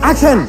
Action.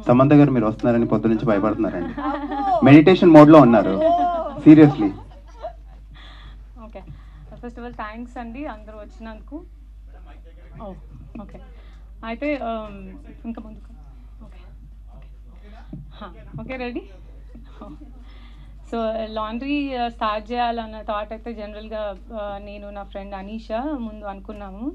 Samantha గారు మీరు వస్తున్నారని పొద్దు నుంచి భయపడుతున్నారండి. మెడిటేషన్ మోడ్ లో ఉన్నారు seriously. Okay, first of all thanks అండి అందరూ వచ్చినందుకు. ఓకే అయితే ఇంకా ముందుకు okay ready. So laundry start చేయాలన్న థాట్ అయితే జనరల్గా నేను నా ఫ్రెండ్ అనీషా ముందు అనుకున్నాము.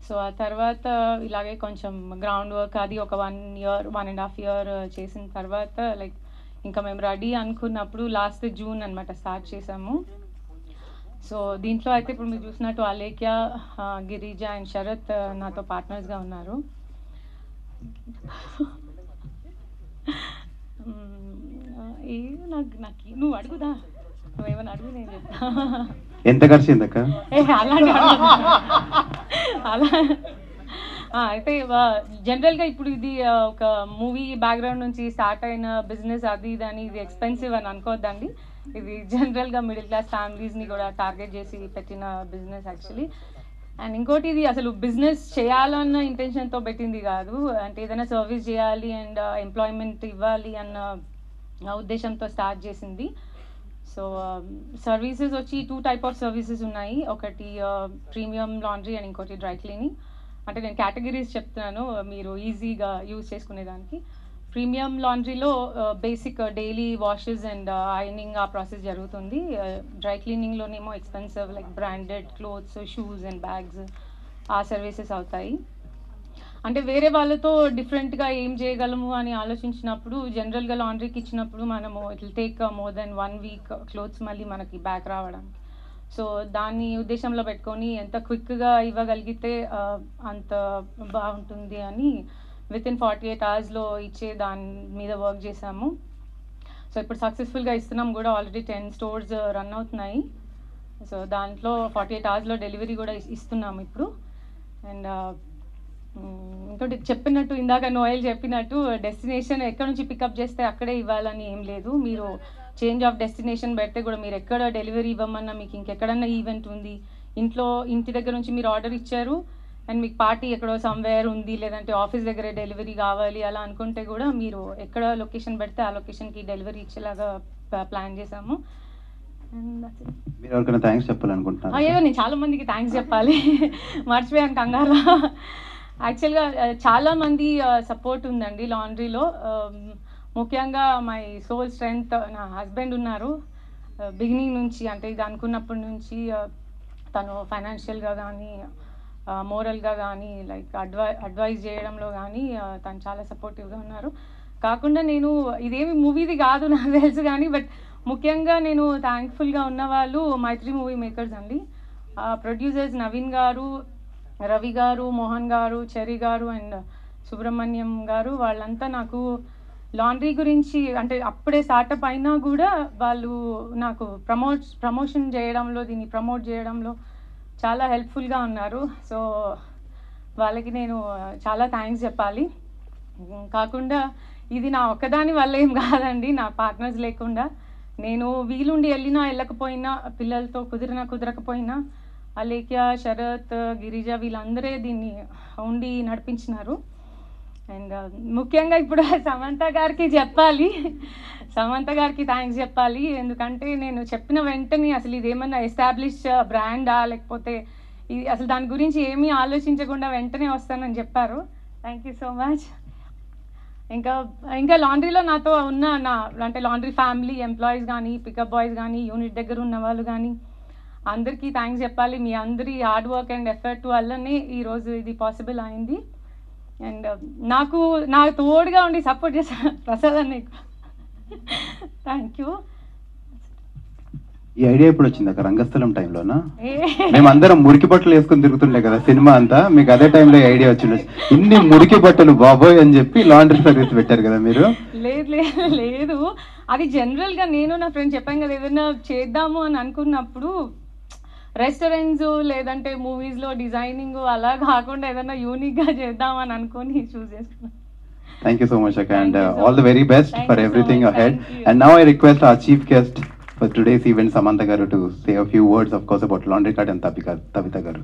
సో ఆ తర్వాత ఇలాగే కొంచెం గ్రౌండ్ వర్క్ అది ఒక 1.5 year చేసిన తర్వాత లైక్ ఇంకా మేము రెడీ అనుకున్నప్పుడు లాస్ట్ జూన్ అనమాట స్టార్ట్ చేసాము. సో దీంట్లో అయితే ఇప్పుడు మీరు చూసినట్టు అలేఖ్య, గిరిజ అండ్ శరత్ నాతో పార్ట్నర్స్గా ఉన్నారు. నాకు నువ్వు అడుగుదా, నువ్వేమన్నా అడుగు నేను చెప్తా. ఎంత ఖర్చు అయిందక్క? అలా అయితే జనరల్గా ఇప్పుడు ఇది ఒక మూవీ బ్యాక్గ్రౌండ్ నుంచి స్టార్ట్ అయిన బిజినెస్ అది ఇదని ఇది ఎక్స్పెన్సివ్ అని అనుకోవద్దండి. ఇది జనరల్గా మిడిల్ క్లాస్ ఫ్యామిలీస్ని కూడా టార్గెట్ చేసి పెట్టిన బిజినెస్ యాక్చువల్లీ. అండ్ ఇంకోటి ఇది అసలు బిజినెస్ చేయాలన్న ఇంటెన్షన్తో పెట్టింది కాదు, అంటే ఏదైనా సర్వీస్ చేయాలి అండ్ ఎంప్లాయ్మెంట్ ఇవ్వాలి అన్న ఉద్దేశంతో స్టార్ట్ చేసింది. సో సర్వీసెస్ వచ్చి 2 types ఆఫ్ సర్వీసెస్ ఉన్నాయి. ఒకటి ప్రీమియం లాండ్రీ అండ్ ఇంకోటి డ్రై క్లీనింగ్. అంటే నేను కేటగిరీస్ చెప్తున్నాను మీరు ఈజీగా యూజ్ చేసుకునేదానికి. ప్రీమియం లాండ్రీలో basic daily washes and ironing ఆ ప్రాసెస్ జరుగుతుంది. డ్రై క్లీనింగ్లోనేమో expensive like branded clothes, shoes and bags ఆ సర్వీసెస్ అవుతాయి. అంటే వేరే వాళ్ళతో డిఫరెంట్గా ఏం చేయగలము అని ఆలోచించినప్పుడు జనరల్గా లాండ్రీకి ఇచ్చినప్పుడు మనము it will take more than 1 week clothes మళ్ళీ మనకి బ్యాక్ రావడానికి. సో దాన్ని ఉద్దేశంలో పెట్టుకొని ఎంత క్విక్గా ఇవ్వగలిగితే అంత బాగుంటుంది అని వితిన్ 48 hours ఇచ్చే దాని మీద వర్క్ చేసాము. సో ఇప్పుడు సక్సెస్ఫుల్గా ఇస్తున్నాం కూడా, ఆల్రెడీ 10 stores రన్ అవుతున్నాయి. సో దాంట్లో 48 hours డెలివరీ కూడా ఇస్తున్నాము ఇప్పుడు. అండ్ ఇంకోటి చెప్పినట్టు ఇందాక నోయల్ చెప్పినట్టు డెస్టినేషన్ ఎక్కడ నుంచి పికప్ చేస్తే అక్కడే ఇవ్వాలని ఏం లేదు. మీరు చేంజ్ ఆఫ్ డెస్టినేషన్ పెడితే కూడా మీరు ఎక్కడ డెలివరీ ఇవ్వమన్నా, మీకు ఇంకెక్కడన్నా ఈవెంట్ ఉంది, ఇంటి దగ్గర నుంచి మీరు ఆర్డర్ ఇచ్చారు అండ్ మీకు పార్టీ ఎక్కడో సమ్వేర్ ఉంది, లేదంటే ఆఫీస్ దగ్గరే డెలివరీ కావాలి అలా అనుకుంటే కూడా మీరు ఎక్కడ లొకేషన్ పెడితే ఆ లొకేషన్కి డెలివరీ ఇచ్చేలాగా ప్లాన్ చేసాము. అయ్యో నేను చాలా మందికి థ్యాంక్స్ చెప్పాలి, మర్చిపోయాను కంగారు. యాక్చువల్గా చాలామంది సపోర్ట్ ఉందండి లాండ్రీలో. ముఖ్యంగా మై సోల్ స్ట్రెంగ్త్ నా హస్బెండ్ ఉన్నారు. బిగినింగ్ నుంచి, అంటే ఇది అనుకున్నప్పటి నుంచి తను ఫైనాన్షియల్గా కానీ మోరల్గా కానీ లైక్ అడ్వైజ్ చేయడంలో కానీ తను చాలా సపోర్టివ్గా ఉన్నారు. కాకుండా నేను ఇదేమి మూవీది కాదు నాకు తెలుసు కానీ, బట్ ముఖ్యంగా నేను థ్యాంక్ఫుల్గా ఉన్న వాళ్ళు మైత్రి మూవీ మేకర్స్ అండి. ప్రొడ్యూసర్స్ నవీన్ గారు, రవి గారు, మోహన్ గారు, చెరి గారు అండ్ సుబ్రహ్మణ్యం గారు, వాళ్ళంతా నాకు లాండ్రీ గురించి అంటే అప్పుడే స్టార్టప్ అయినా కూడా వాళ్ళు నాకు ప్రమోషన్ చేయడంలో, దీన్ని ప్రమోట్ చేయడంలో చాలా హెల్ప్ఫుల్గా ఉన్నారు. సో వాళ్ళకి నేను చాలా థ్యాంక్స్ చెప్పాలి. కాకుండా ఇది నా ఒక్కదాని వల్ల ఏం కాదండి, నా పార్ట్నర్స్ లేకుండా నేను వీలుండి వెళ్ళినా వెళ్ళకపోయినా, పిల్లలతో కుదరకపోయినా అలేఖ్య, శరత్, గిరిజ వీళ్ళందరే దీన్ని ఉండి నడిపించినారు. అండ్ ముఖ్యంగా ఇప్పుడు సమంత గారికి చెప్పాలి, సమంత గారికి థ్యాంక్స్ చెప్పాలి. ఎందుకంటే నేను చెప్పిన వెంటనే అసలు ఇదేమన్నా ఎస్టాబ్లిష్ బ్రాండా లేకపోతే ఇది అసలు దాని గురించి ఏమీ ఆలోచించకుండా వెంటనే వస్తానని చెప్పారు. Thank you so much. ఇంకా లాండ్రీలో నాతో ఉన్న అంటే లాండ్రీ ఫ్యామిలీ ఎంప్లాయీస్ కానీ, పికప్ బాయ్స్ కానీ, యూనిట్ దగ్గర ఉన్న వాళ్ళు కానీ అందరికీ థ్యాంక్స్ చెప్పాలి. మీ అందరి హార్డ్ వర్క్ అండ్ ఎఫర్ట్ వల్లనే ఈరోజు ఇది పాసిబుల్ అయింది. అండ్ నాకు తోడుగా ఉండి సపోర్ట్ చేశాను ప్రసాద్ అన్న. Thank you. ఈ ఐడియా ఎప్పుడు వచ్చింది అక్కడ? రంగస్థలం టైంలోనా? మేమందరం మురికి బట్టలు వేసుకుని తిరుగుతుండే కదా సినిమా అంతా, మీకు అదే టైంలో ఐడియా వచ్చింది. ఇన్ని మురికి బట్టలు బాబోయ్ అని చెప్పి లాండ్రీ సర్వీస్ పెట్టారు కదా మీరు? లేదు, అది జనరల్గా నేను నా ఫ్రెండ్ చెప్పాను కదా, ఏదైనా చేద్దాము అని అనుకున్నప్పుడు రెస్టారెంట్స్ లేదంటే మూవీస్లో డిజైనింగ్ అలా కాకుండా ఏదైనా యూనిక్గా చేద్దామని అనుకుని చూస్ చేసుకున్నాను. Thank you so much, Akka, and all the very best for everything ahead. And now I request our chief guest for today's event, Samantha Garu, to say a few words, of course, about Laundry Cart and Tabitha Garu.